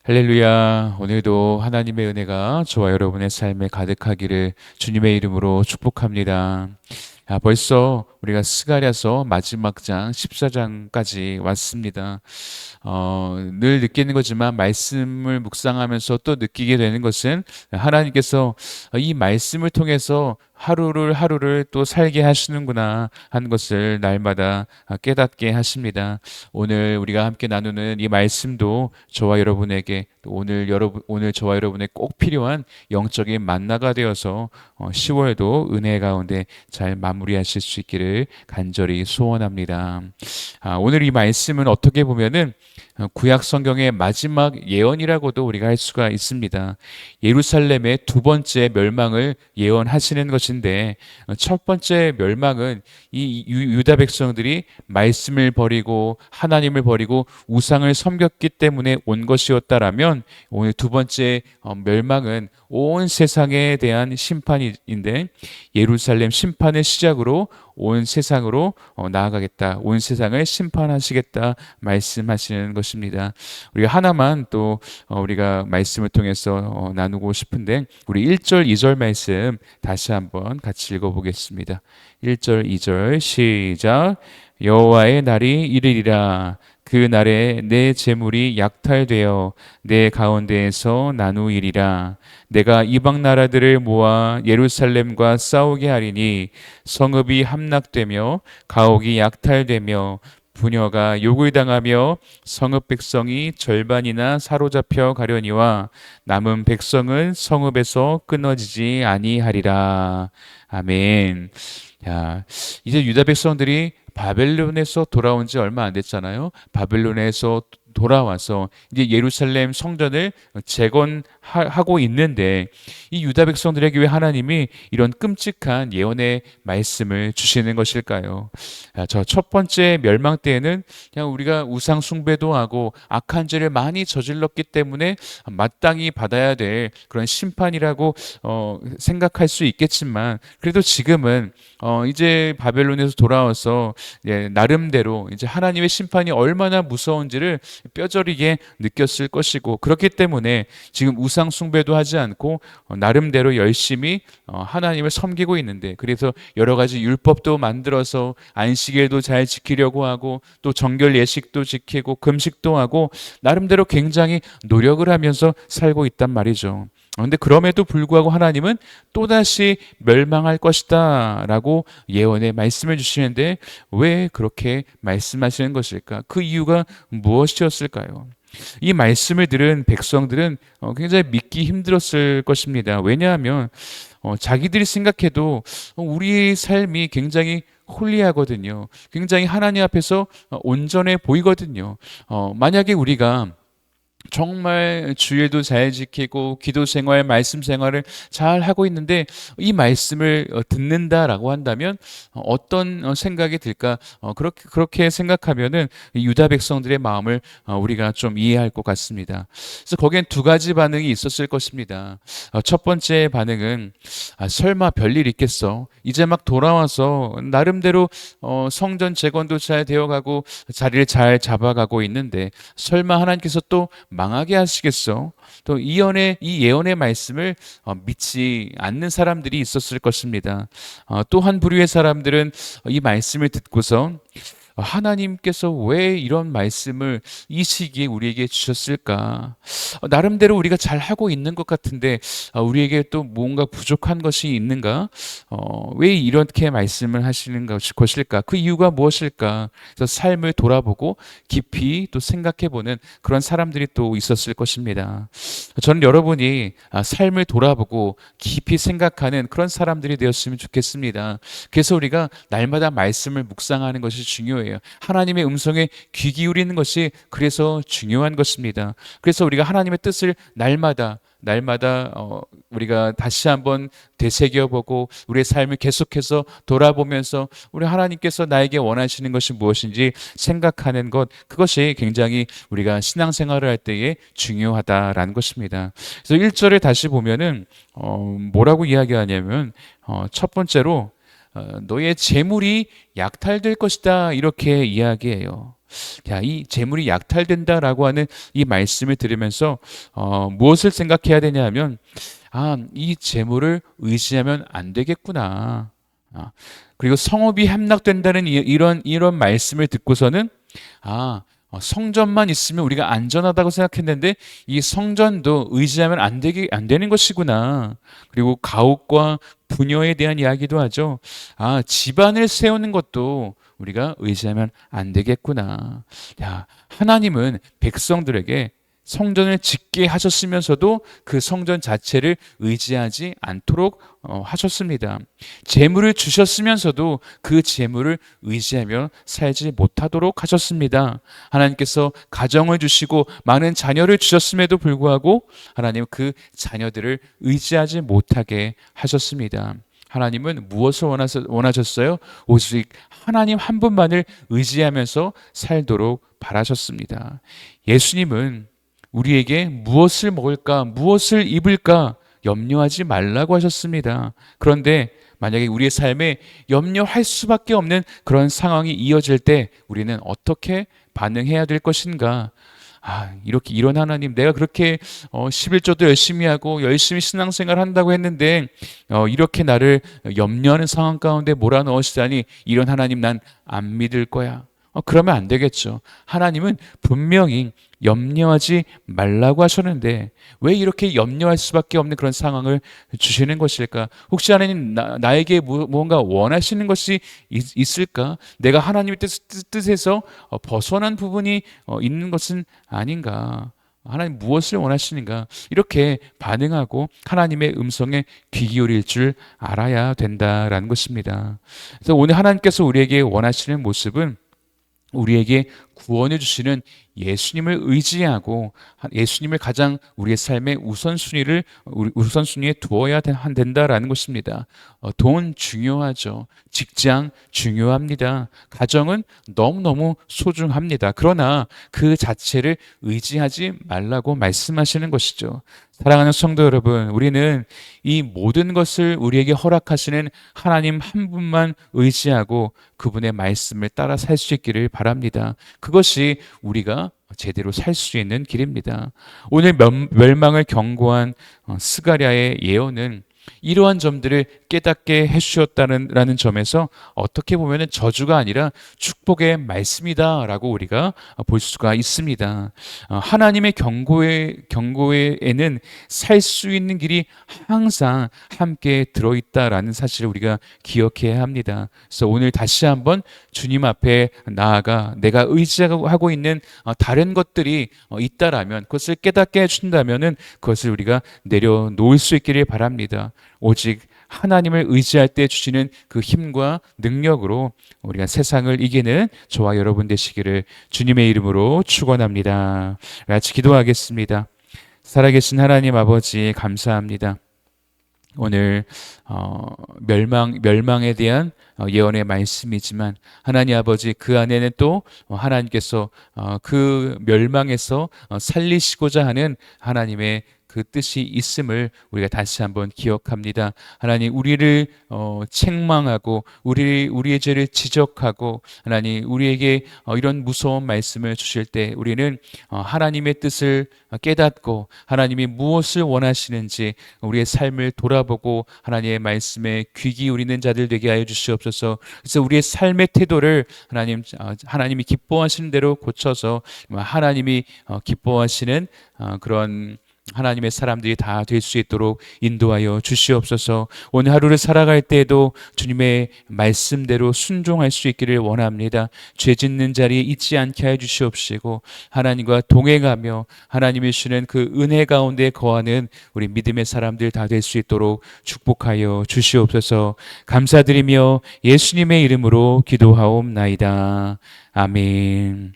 할렐루야. 오늘도 하나님의 은혜가 저와 여러분의 삶에 가득하기를 주님의 이름으로 축복합니다. 벌써 우리가 스가랴서 마지막 장 14장까지 왔습니다. 늘 느끼는 거지만 말씀을 묵상하면서 또 느끼게 되는 것은 하나님께서 이 말씀을 통해서 하루를 또 살게 하시는구나 하는 것을 날마다 깨닫게 하십니다. 오늘 우리가 함께 나누는 이 말씀도 저와 여러분에게 또 오늘 저와 여러분의 꼭 필요한 영적인 만나가 되어서 10월도 은혜 가운데 잘 마무리하실 수 있기를 간절히 소원합니다. 오늘 이 말씀은 어떻게 보면은 구약 성경의 마지막 예언이라고도 우리가 할 수가 있습니다. 예루살렘의 두 번째 멸망을 예언하시는 것인데 첫 번째 멸망은 이 유다 백성들이 말씀을 버리고 하나님을 버리고 우상을 섬겼기 때문에 온 것이었다라면 오늘 두 번째 멸망은 온 세상에 대한 심판인데 예루살렘 심판의 시작으로 온 세상으로 나아가겠다. 온 세상을 심판하시겠다 말씀하시는 것입니다. 우리가 하나만 또 우리가 말씀을 통해서 나누고 싶은데 우리 1절, 2절 말씀 다시 한번 같이 읽어보겠습니다. 1절, 2절 시작. 여호와의 날이 이르리라. 그 날에 내 재물이 약탈되어 내 가운데에서 나누이리라. 내가 이방 나라들을 모아 예루살렘과 싸우게 하리니 성읍이 함락되며 가옥이 약탈되며 부녀가 욕을 당하며 성읍 백성이 절반이나 사로잡혀 가려니와 남은 백성은 성읍에서 끊어지지 아니하리라. 아멘. 야, 이제 유다 백성들이 바벨론에서 돌아온 지 얼마 안 됐잖아요. 바벨론에서 돌아와서 이제 예루살렘 성전을 재건하고 있는데 이 유다 백성들에게 왜 하나님이 이런 끔찍한 예언의 말씀을 주시는 것일까요? 저 첫 번째 멸망 때에는 그냥 우리가 우상 숭배도 하고 악한 죄를 많이 저질렀기 때문에 마땅히 받아야 될 그런 심판이라고 생각할 수 있겠지만 그래도 지금은 이제 바벨론에서 돌아와서 나름대로 이제 하나님의 심판이 얼마나 무서운지를 뼈저리게 느꼈을 것이고 그렇기 때문에 지금 우상 숭배도 하지 않고 나름대로 열심히 하나님을 섬기고 있는데 그래서 여러 가지 율법도 만들어서 안식일도 잘 지키려고 하고 또 정결 예식도 지키고 금식도 하고 나름대로 굉장히 노력을 하면서 살고 있단 말이죠. 그런데 그럼에도 불구하고 하나님은 또다시 멸망할 것이다 라고 예언의 말씀을 주시는데 왜 그렇게 말씀하시는 것일까? 그 이유가 무엇이었을까요? 이 말씀을 들은 백성들은 굉장히 믿기 힘들었을 것입니다. 왜냐하면 자기들이 생각해도 우리의 삶이 굉장히 홀리하거든요. 굉장히 하나님 앞에서 온전해 보이거든요. 만약에 우리가 정말 주일도 잘 지키고 기도 생활, 말씀 생활을 잘 하고 있는데 이 말씀을 듣는다라고 한다면 어떤 생각이 들까? 그렇게 생각하면은 유다 백성들의 마음을 우리가 좀 이해할 것 같습니다. 그래서 거기엔 두 가지 반응이 있었을 것입니다. 첫 번째 반응은 설마 별일 있겠어? 이제 막 돌아와서 나름대로 성전 재건도 잘 되어가고 자리를 잘 잡아가고 있는데 설마 하나님께서 또 망하게 하시겠어? 또 이 예언의 말씀을 믿지 않는 사람들이 있었을 것입니다. 또 한 부류의 사람들은 이 말씀을 듣고서 하나님께서 왜 이런 말씀을 이 시기에 우리에게 주셨을까? 나름대로 우리가 잘 하고 있는 것 같은데 우리에게 또 뭔가 부족한 것이 있는가? 왜 이렇게 말씀을 하시는 것일까? 그 이유가 무엇일까? 그래서 삶을 돌아보고 깊이 또 생각해보는 그런 사람들이 또 있었을 것입니다. 저는 여러분이 삶을 돌아보고 깊이 생각하는 그런 사람들이 되었으면 좋겠습니다. 그래서 우리가 날마다 말씀을 묵상하는 것이 중요해요. 하나님의 음성에 귀 기울이는 것이 그래서 중요한 것입니다. 그래서 우리가 하나님의 뜻을 날마다 우리가 다시 한번 되새겨보고 우리의 삶을 계속해서 돌아보면서 우리 하나님께서 나에게 원하시는 것이 무엇인지 생각하는 것, 그것이 굉장히 우리가 신앙생활을 할 때에 중요하다라는 것입니다. 그래서 1절에 다시 보면은 뭐라고 이야기하냐면 첫 번째로 너의 재물이 약탈될 것이다 이렇게 이야기해요. 야, 이 재물이 약탈된다라고 하는 이 말씀을 들으면서 무엇을 생각해야 되냐 하면 이 재물을 의지하면 안 되겠구나. 아, 그리고 성읍이 함락된다는 이런 말씀을 듣고서는 성전만 있으면 우리가 안전하다고 생각했는데 이 성전도 의지하면 안 되는 것이구나. 그리고 가옥과 부녀에 대한 이야기도 하죠. 집안을 세우는 것도 우리가 의지하면 안 되겠구나. 야, 하나님은 백성들에게 성전을 짓게 하셨으면서도 그 성전 자체를 의지하지 않도록 하셨습니다. 재물을 주셨으면서도 그 재물을 의지하며 살지 못하도록 하셨습니다. 하나님께서 가정을 주시고 많은 자녀를 주셨음에도 불구하고 하나님 그 자녀들을 의지하지 못하게 하셨습니다. 하나님은 무엇을 원하셨어요? 오직 하나님 한 분만을 의지하면서 살도록 바라셨습니다. 예수님은 우리에게 무엇을 먹을까, 무엇을 입을까 염려하지 말라고 하셨습니다. 그런데 만약에 우리의 삶에 염려할 수밖에 없는 그런 상황이 이어질 때 우리는 어떻게 반응해야 될 것인가? 이렇게 이런 하나님, 내가 그렇게 11조도 열심히 하고 열심히 신앙생활 한다고 했는데 이렇게 나를 염려하는 상황 가운데 몰아넣으시다니 이런 하나님 난 안 믿을 거야. 그러면 안 되겠죠. 하나님은 분명히 염려하지 말라고 하셨는데 왜 이렇게 염려할 수밖에 없는 그런 상황을 주시는 것일까? 혹시 하나님 나에게 무언가 원하시는 것이 있을까? 내가 하나님의 뜻에서 벗어난 부분이 있는 것은 아닌가? 하나님 무엇을 원하시는가? 이렇게 반응하고 하나님의 음성에 귀 기울일 줄 알아야 된다라는 것입니다. 그래서 오늘 하나님께서 우리에게 원하시는 모습은 우리에게 구원해 주시는 예수님을 의지하고 예수님을 가장 우리의 삶의 우선순위에 두어야 된다라는 것입니다. 돈 중요하죠. 직장 중요합니다. 가정은 너무너무 소중합니다. 그러나 그 자체를 의지하지 말라고 말씀하시는 것이죠. 사랑하는 성도 여러분, 우리는 이 모든 것을 우리에게 허락하시는 하나님 한 분만 의지하고 그분의 말씀을 따라 살 수 있기를 바랍니다. 그것이 우리가 제대로 살 수 있는 길입니다. 오늘 멸망을 경고한 스가랴의 예언은 이러한 점들을 깨닫게 해주셨다는 점에서 어떻게 보면 저주가 아니라 축복의 말씀이다라고 우리가 볼 수가 있습니다. 하나님의 경고에는 살 수 있는 길이 항상 함께 들어있다라는 사실을 우리가 기억해야 합니다. 그래서 오늘 다시 한번 주님 앞에 나아가 내가 의지하고 있는 다른 것들이 있다라면 그것을 깨닫게 해준다면은 그것을 우리가 내려놓을 수 있기를 바랍니다. 오직 하나님을 의지할 때 주시는 그 힘과 능력으로 우리가 세상을 이기는 저와 여러분 되시기를 주님의 이름으로 축원합니다. 같이 기도하겠습니다. 살아계신 하나님 아버지 감사합니다. 오늘 멸망에 대한 예언의 말씀이지만 하나님 아버지 그 안에는 또 하나님께서 그 멸망에서 살리시고자 하는 하나님의 그 뜻이 있음을 우리가 다시 한번 기억합니다. 하나님 우리를 책망하고 우리의 죄를 지적하고 하나님 우리에게 이런 무서운 말씀을 주실 때 우리는 하나님의 뜻을 깨닫고 하나님이 무엇을 원하시는지 우리의 삶을 돌아보고 하나님의 말씀에 귀 기울이는 자들 되게 하여 주시옵소서. 그래서 우리의 삶의 태도를 하나님이 기뻐하시는 대로 고쳐서 하나님이 기뻐하시는 그런 하나님의 사람들이 다 될 수 있도록 인도하여 주시옵소서. 오늘 하루를 살아갈 때에도 주님의 말씀대로 순종할 수 있기를 원합니다. 죄 짓는 자리에 있지 않게 해 주시옵시고 하나님과 동행하며 하나님이 주시는 그 은혜 가운데 거하는 우리 믿음의 사람들 다 될 수 있도록 축복하여 주시옵소서. 감사드리며 예수님의 이름으로 기도하옵나이다. 아멘.